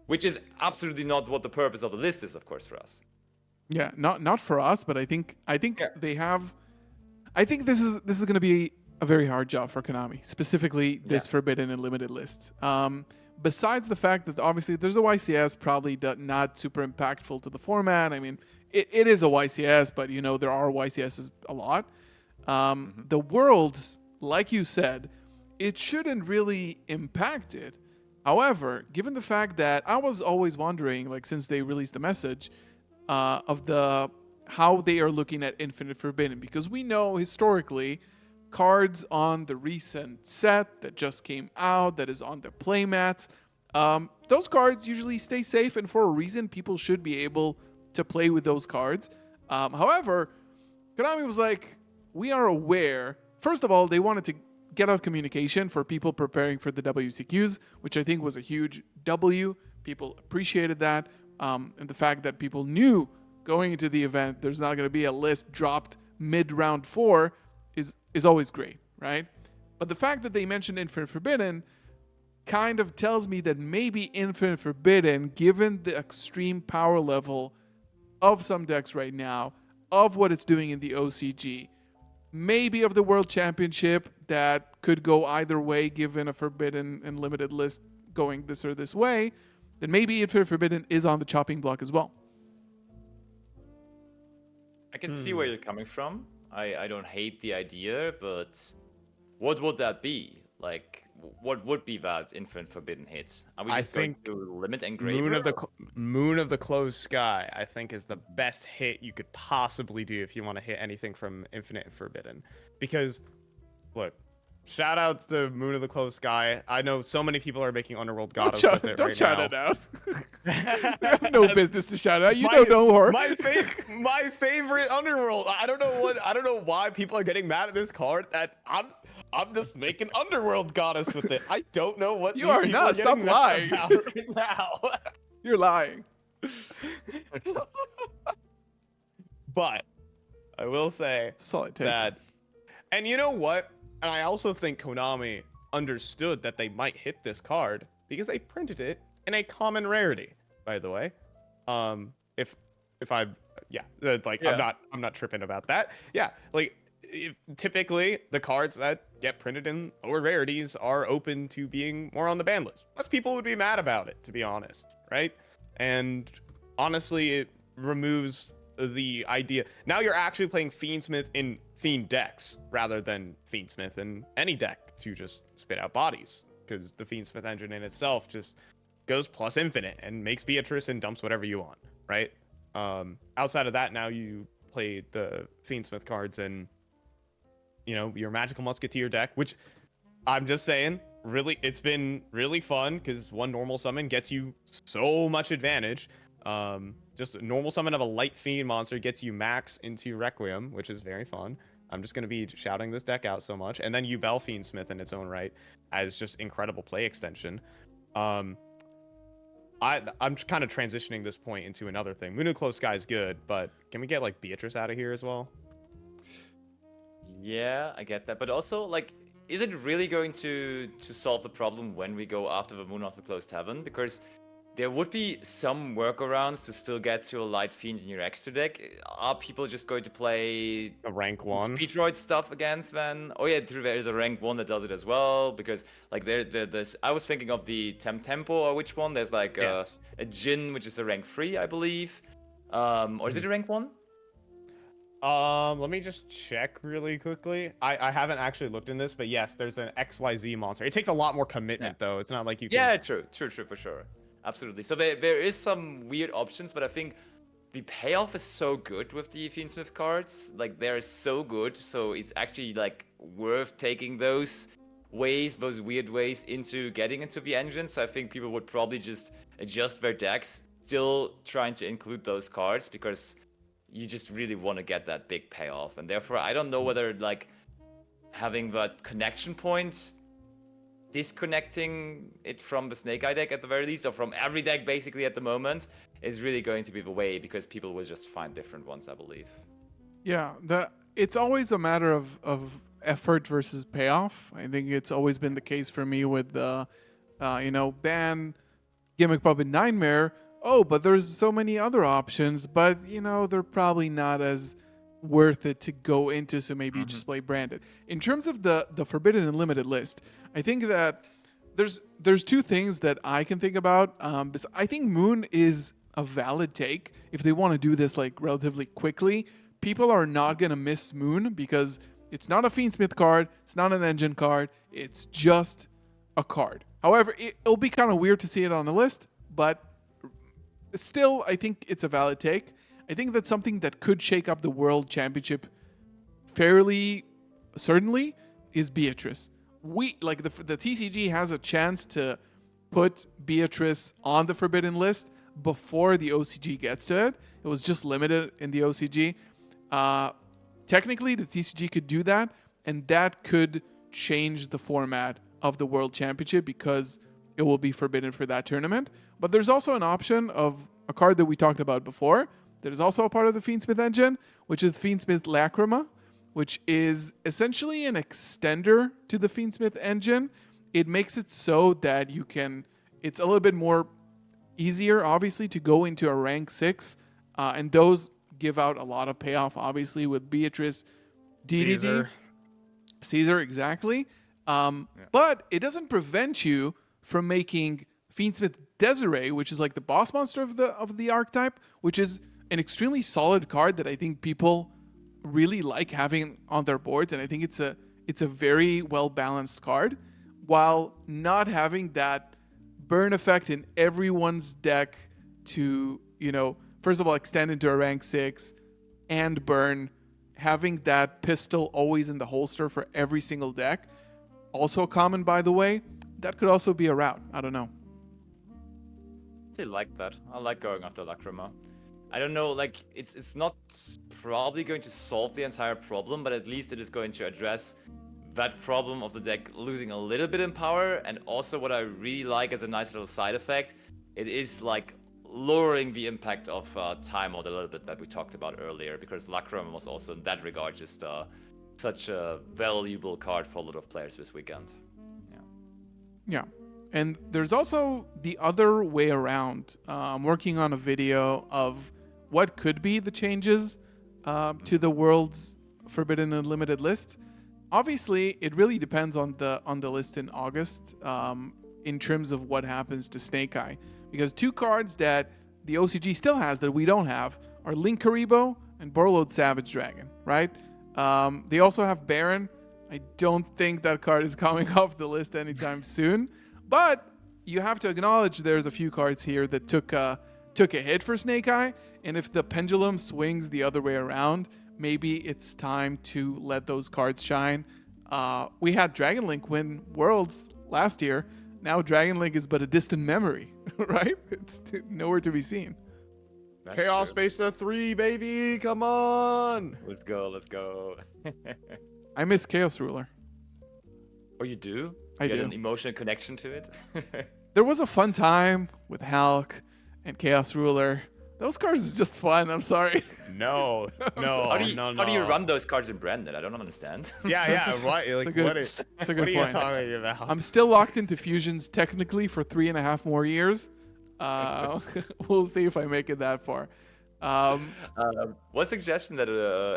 which is absolutely not what the purpose of the list is, of course, for us. Yeah, not for us, but I think they have. I think this is going to be a very hard job for Konami, specifically this Forbidden and Limited list. Besides the fact that obviously there's a YCS, probably not super impactful to the format. I mean, it is a YCS, but you know there are YCSs a lot. The Worlds, like you said, it shouldn't really impact it. However, given the fact that I was always wondering, like since they released the message, of how they are looking at Infinite Forbidden, because we know historically cards on the recent set that just came out, that is on the playmats, those cards usually stay safe, and for a reason, people should be able to play with those cards. However, Konami was like, we are aware. First of all, they wanted to get out communication for people preparing for the WCQs, which I think was a huge W. People appreciated that. And the fact that people knew going into the event there's not going to be a list dropped mid-round 4 is always great, right? But the fact that they mentioned Infinite Forbidden kind of tells me that maybe Infinite Forbidden, given the extreme power level of some decks right now, of what it's doing in the OCG, maybe of the World Championship that could go either way given a Forbidden and limited list going this or this way, then maybe if Forbidden is on the chopping block as well. I can see where you're coming from. I don't hate the idea, but what would that be? Like, what would be that infinite forbidden hit? Are we just going to limit engraver? Moon of the Closed Sky, I think, is the best hit you could possibly do if you want to hit anything from infinite and forbidden. Because, look, shout outs to Moon of the Closed Sky. I know so many people are making Underworld Goddess with it don't right shout now. it out. You have no business to shout out. You know, don't worry. My favorite Underworld. I don't know why people are getting mad at this card. That I'm just making Underworld Goddess with it. I don't know what You are not. Stop lying. Right now. You're lying. But I will say Solid take. that, and you know what? And I also think Konami understood that they might hit this card because they printed it in a common rarity. By the way, if I I'm not tripping about that. Yeah, like typically the cards that get printed in lower rarities are open to being more on the ban list. Most people would be mad about it, to be honest, right? And honestly, it removes the idea. Now you're actually playing Fiendsmith in Fiend decks rather than Fiendsmith in any deck to just spit out bodies, because the Fiendsmith engine in itself just goes plus infinite and makes Beatrice and dumps whatever you want, right? Outside of that, now you play the Fiendsmith cards in, you know, your Magical Musketeer deck, which I'm just saying, really, it's been really fun because one normal summon gets you so much advantage. Just a normal summon of a light fiend monster gets you max into Requiem, which is very fun. I'm just going to be shouting this deck out so much. And then you Bell Fiendsmith in its own right as just incredible play extension. I'm kind of transitioning this point into another thing. Moon of Close Sky is good, but can we get like Beatrice out of here as well? Yeah, I get that. But also, like, is it really going to solve the problem when we go after the Moon of the Closed Heaven? Because there would be some workarounds to still get to a Light Fiend in your extra deck. Are people just going to play A rank 1? Speedroid stuff against then? Oh yeah, true, there is a rank 1 that does it as well. Because like there's I was thinking of the Tempo or which one? There's like a Jin, which is a rank 3, I believe. Or is it a rank 1? Let me just check really quickly. I haven't actually looked in this, but yes, there's an XYZ monster. It takes a lot more commitment though. It's not like you can... Yeah, true, for sure. Absolutely. So there is some weird options, but I think the payoff is so good with the Fiendsmith cards. Like, they're so good, so it's actually like worth taking those weird ways into getting into the engine. So I think people would probably just adjust their decks, still trying to include those cards, because you just really want to get that big payoff. And therefore, I don't know whether like having that connection point, disconnecting it from the Snake Eye deck at the very least, or from every deck basically at the moment, is really going to be the way, because people will just find different ones, I believe. Yeah, it's always a matter of effort versus payoff. I think it's always been the case for me with the, ban Gimmick Puppet Nightmare. Oh, but there's so many other options, but, they're probably not as worth it to go into, so maybe you just play Branded. In terms of the Forbidden and Limited list, I think that there's two things that I can think about. I think Moon is a valid take if they want to do this like relatively quickly. People are not going to miss Moon because it's not a Fiendsmith card, it's not an engine card, it's just a card. However, it'll be kind of weird to see it on the list, but still, I think it's a valid take. I think that's something that could shake up the World Championship fairly certainly is Beatrice. The TCG has a chance to put Beatrice on the Forbidden list before the OCG gets to it. It was just limited in the OCG. Technically, the TCG could do that, and that could change the format of the World Championship because it will be forbidden for that tournament. But there's also an option of a card that we talked about before that is also a part of the Fiendsmith engine, which is Fiendsmith Lacrima, which is essentially an extender to the Fiendsmith engine. It makes it so that it's a little bit more easier, obviously, to go into a rank 6, and those give out a lot of payoff, obviously, with Beatrice DDD. Caesar, exactly. But it doesn't prevent you from making Fiendsmith Desiree, which is like the boss monster of the archetype, which is an extremely solid card that I think people really like having on their boards, and I think it's a very well balanced card, while not having that burn effect in everyone's deck to, first of all, extend into a rank 6 and burn, having that pistol always in the holster for every single deck. Also common, by the way. That could also be a route. I don't know. I still like that. I like going after Lacrima. I don't know, like, it's not probably going to solve the entire problem, but at least it is going to address that problem of the deck losing a little bit in power. And also what I really like as a nice little side effect, it is like lowering the impact of time out a little bit that we talked about earlier, because Lacrima was also in that regard just such a valuable card for a lot of players this weekend. Yeah. And there's also the other way around. I'm working on a video of what could be the changes to the World's Forbidden Unlimited list. Obviously, it really depends on the list in August in terms of what happens to Snake Eye. Because two cards that the OCG still has that we don't have are Link Karibo and Borreload Savage Dragon, right? They also have Baron. I don't think that card is coming off the list anytime soon. But you have to acknowledge there's a few cards here that took a hit for Snake Eye. And if the pendulum swings the other way around, maybe it's time to let those cards shine. We had Dragon Link win Worlds last year. Now Dragon Link is but a distant memory, right? It's nowhere to be seen. That's Chaos Mesa 3, baby! Come on! Let's go. I miss Chaos Ruler. Oh, you do? I you do. had an emotional connection to it? There was a fun time with Hulk and Chaos Ruler. Those cards is just fun. I'm sorry. No. How do you run those cards in Brandon? I don't understand. Yeah. What? Like, what are you talking about? I'm still locked into fusions technically for 3.5 more years. We'll see if I make it that far. One suggestion that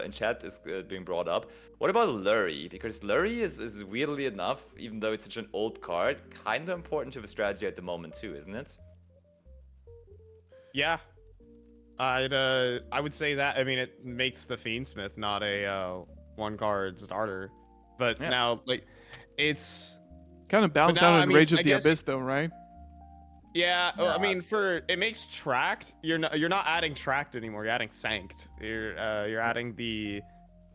in chat is being brought up. What about Lurie? Because Lurie is weirdly enough, even though it's such an old card, kind of important to the strategy at the moment too, isn't it? Yeah. I would say that. I mean, it makes the Fiendsmith not a one card starter, but now like it's kind of balanced out in Rage of the Abyss, though, right? Yeah, well, I mean, it makes tracked. You're not adding tracked anymore. You're adding sanked. You're adding the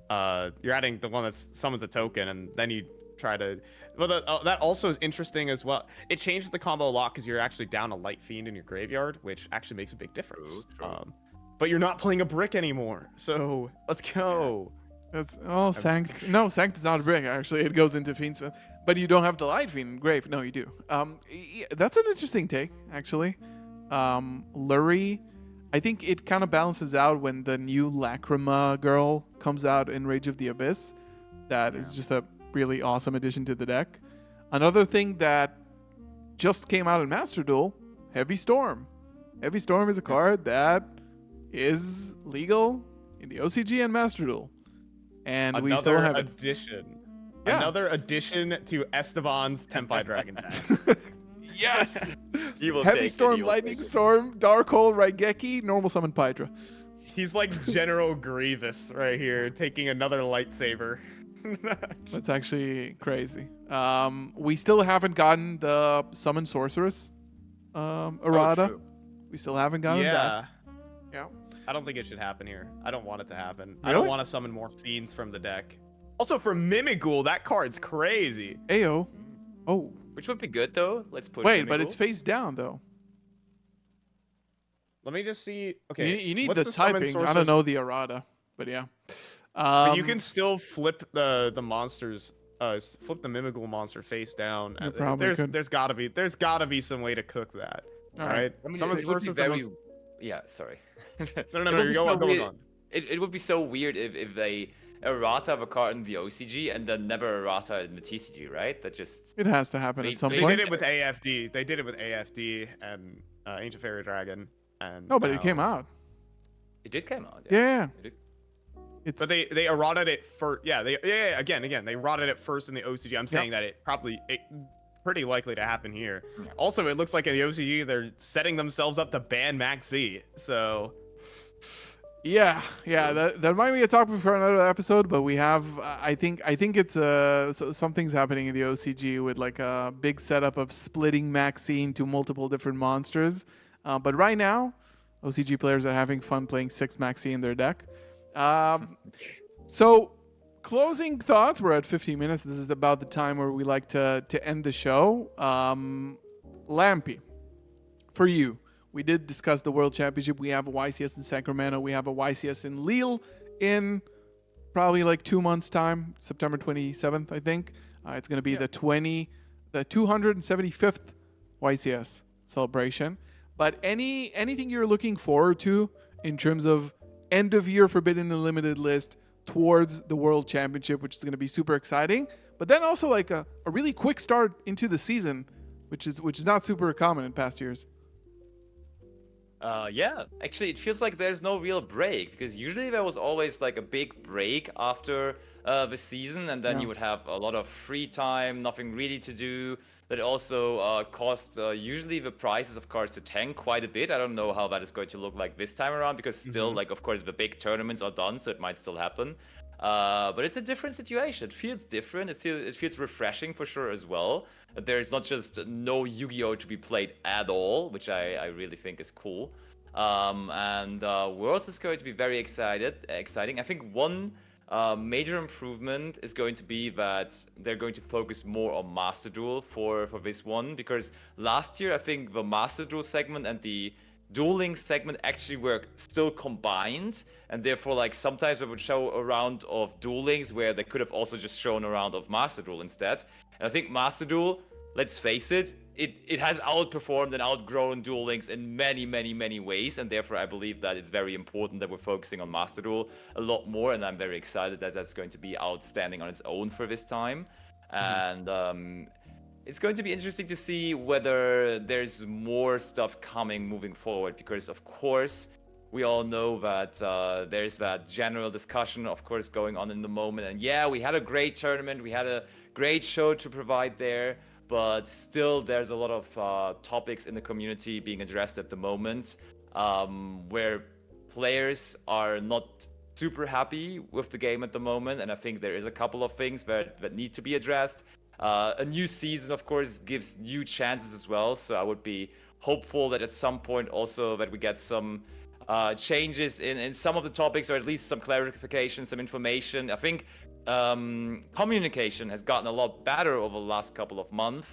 one that summons a token, and then you try to. Well, that also is interesting as well. It changes the combo a lot because you're actually down a Light Fiend in your graveyard, which actually makes a big difference. True. But you're not playing a brick anymore, so let's go. That's Sanct. No, Sanct is not a brick. Actually, it goes into Fiendsmith, but you don't have the Light Fiend in grave. No, you do. That's an interesting take, actually. Lurie, I think it kind of balances out when the new Lacrima girl comes out in Rage of the Abyss. That is just a really awesome addition to the deck. Another thing that just came out in Master Duel, Heavy Storm. Heavy Storm is a card that is legal in the OCG and Master Duel. And we still have addition. Yeah. Another addition to Esteban's Tempai Dragon deck. Yes! Heavy Storm, Lightning Storm, Dark Hole, Raigeki, normal summon Pydra. He's like General Grievous right here, taking another lightsaber. That's actually crazy. We still haven't gotten the Summon Sorceress errata. We still haven't gotten that. Yeah. I don't think it should happen here. I don't want it to happen. Really? I don't want to summon more fiends from the deck. Also, for Mimighoul, that card's crazy. Ayo. Oh. Which would be good, though. Let's put Wait, but it's face down, though. Let me just see. Okay. You need the typing. I don't know the errata, but yeah. But you can still flip the monsters. Flip the Mimighoul monster face down. There's gotta be some way to cook that. All right. I mean, it would be very... Yeah, sorry. No, you're going on. It would be so weird if they errata of a card in the OCG and then never errata in the TCG, right? That just... It has to happen at some point. They did it with AFD. They did it with AFD and Ancient Fairy Dragon. And no, but it came out. It did come out. Yeah. It's But they eroded it for again they eroded it first in the OCG. I'm saying that it pretty likely to happen here. Yeah. Also, it looks like in the OCG they're setting themselves up to ban Maxi. So yeah. That might be a topic for another episode, but we have I think it's something's happening in the OCG with like a big setup of splitting Maxi into multiple different monsters. But right now, OCG players are having fun playing 6 Maxi in their deck. So, closing thoughts. We're at 15 minutes. This is about the time where we like to end the show. Lampy, for you, we did discuss the World Championship. We have a YCS in Sacramento. We have a YCS in Lille in probably like 2 months' time, September 27th, I think. It's going to be the 275th YCS celebration. But anything you're looking forward to in terms of end of year Forbidden and Limited list towards the World Championship, which is going to be super exciting, but then also like a really quick start into the season, which is not super common in past years. Yeah, actually, it feels like there's no real break because usually there was always like a big break after the season, and then you would have a lot of free time, nothing really to do. That also caused usually the prices of cards to tank quite a bit. I don't know how that is going to look like this time around because still, like, of course, the big tournaments are done, so it might still happen. But it's a different situation. It feels different. It feels refreshing for sure as well. There's not just no Yu-Gi-Oh to be played at all, which I really think is cool. And Worlds is going to be very exciting. I think one major improvement is going to be that they're going to focus more on Master Duel for this one, because last year I think the Master Duel segment and the dueling segment actually were still combined, and therefore like sometimes they would show a round of duelings where they could have also just shown a round of Master Duel instead. And I think Master Duel, let's face it, it has outperformed and outgrown Duel Links in many ways, and therefore I believe that it's very important that we're focusing on Master Duel a lot more, and I'm very excited that that's going to be outstanding on its own for this time. And it's going to be interesting to see whether there's more stuff coming moving forward, because of course we all know that there's that general discussion, of course, going on in the moment. And yeah, we had a great tournament, we had a great show to provide there, but still there's a lot of topics in the community being addressed at the moment, where players are not super happy with the game at the moment. And I think there is a couple of things that need to be addressed. A new season, of course, gives new chances as well. So I would be hopeful that at some point also that we get some changes in some of the topics, or at least some clarification, some information. I think communication has gotten a lot better over the last couple of months,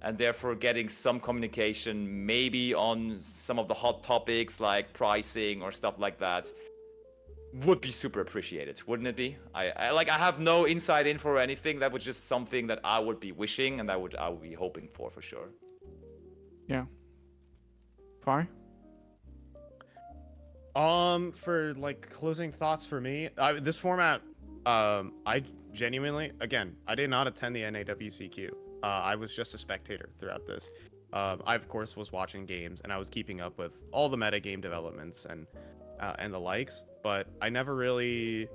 and therefore getting some communication maybe on some of the hot topics like pricing or stuff like that would be super appreciated, wouldn't it be? I have no inside info or anything. That was just something that I would be wishing and I would be hoping for sure. Yeah. Fine. For like closing thoughts for me, this format, I genuinely, again, I did not attend the NAWCQ. I was just a spectator throughout this. I of course was watching games and I was keeping up with all the meta game developments and the likes, but I never really.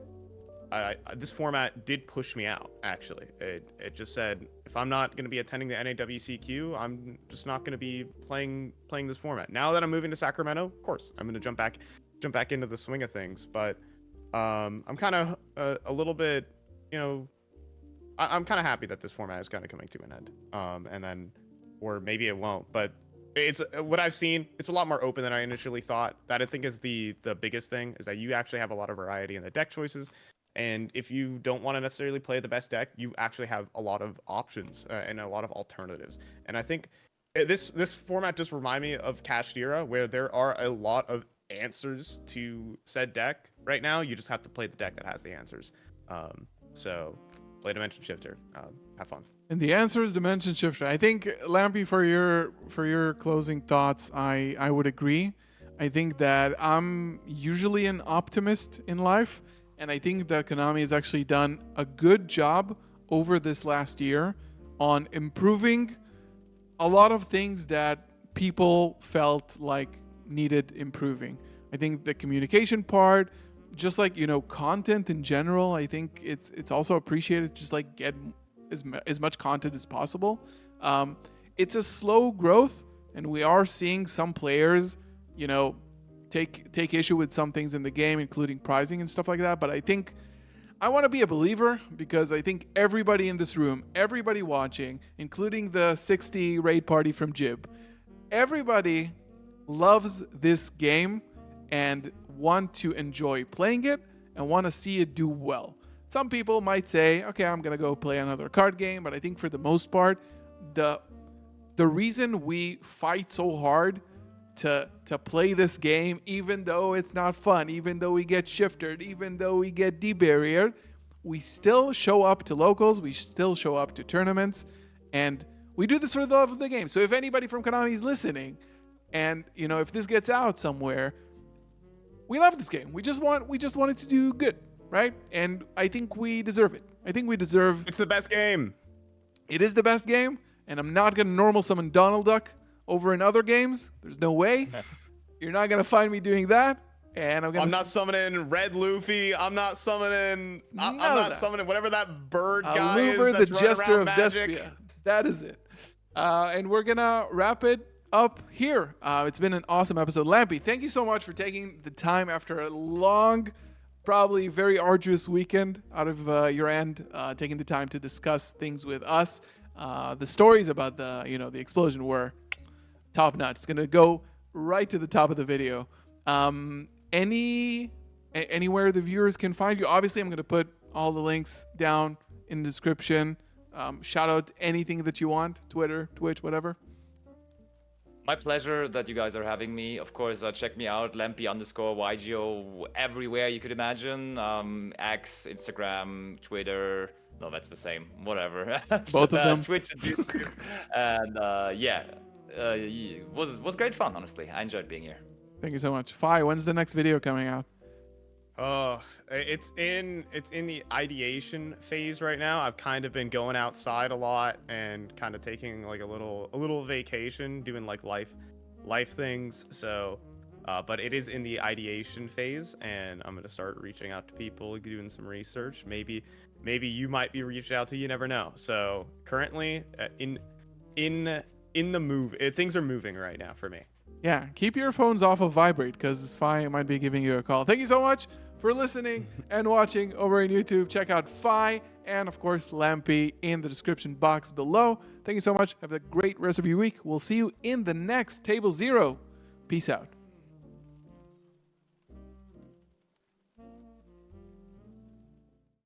This format did push me out. Actually, it just said if I'm not going to be attending the NAWCQ, I'm just not going to be playing this format. Now that I'm moving to Sacramento, of course, I'm going to jump back into the swing of things. But I'm kind of a little bit, I'm kind of happy that this format is kind of coming to an end. And then, or maybe it won't, but. It's what I've seen. It's a lot more open than I initially thought. That I think is the biggest thing, is that you actually have a lot of variety in the deck choices, and if you don't want to necessarily play the best deck, you actually have a lot of options and a lot of alternatives. And I think this format just reminds me of Cached Era, where there are a lot of answers to said deck right now. You just have to play the deck that has the answers. So play Dimension Shifter. Have fun. And the answer is Dimension Shifter. I think, Lampy, for your closing thoughts, I would agree. I think that I'm usually an optimist in life, and I think that Konami has actually done a good job over this last year on improving a lot of things that people felt like needed improving. I think the communication part, just like, you know, content in general, I think it's also appreciated. Just like get as much content as possible. It's a slow growth, and we are seeing some players, you know, take issue with some things in the game, including pricing and stuff like that. But I think I want to be a believer, because I think everybody in this room, everybody watching, including the 60 raid party from Jib, everybody loves this game and want to enjoy playing it and want to see it do well. Some people might say, okay, I'm going to go play another card game, but I think for the most part, the reason we fight so hard to play this game, even though it's not fun, even though we get shifted, even though we get debarriered, we still show up to locals, we still show up to tournaments, and we do this for the love of the game. So if anybody from Konami is listening, and you know, if this gets out somewhere, we love this game. We just want it to do good, right? And I think we deserve it. I think we deserve. It's the best game. It is the best game, and I'm not gonna normal summon Donald Duck over in other games. There's no way. You're not gonna find me doing that. And I'm not summoning Red Luffy. I'm not summoning. I'm not summoning whatever that bird guy Luber, is. the Jester of Despia. That is it. And we're gonna wrap it up here. It's been an awesome episode. Lampy, thank you so much for taking the time after a long, probably very arduous weekend out of your end, taking the time to discuss things with us. The stories about the explosion were top notch. It's gonna go right to the top of the video. Anywhere the viewers can find you. Obviously, I'm gonna put all the links down in the description. Shout out anything that you want, Twitter, Twitch, whatever. My pleasure that you guys are having me. Of course, check me out, Lampy_YGO, everywhere you could imagine. X, Instagram, Twitter. No, that's the same. Whatever. Both of them. Twitch and YouTube. And was great fun, honestly. I enjoyed being here. Thank you so much. Fi, when's the next video coming out? It's in the ideation phase right now. I've kind of been going outside a lot and kind of taking like a little vacation, doing like life things. So, but it is in the ideation phase, and I'm gonna start reaching out to people, doing some research. Maybe you might be reached out to. You never know. So currently, in the move, things are moving right now for me. Yeah, keep your phones off of vibrate, because Fi might be giving you a call. Thank you so much for listening and watching over on YouTube. Check out Fi and, of course, Lampy in the description box below. Thank you so much. Have a great rest of your week. We'll see you in the next Table Zero. Peace out.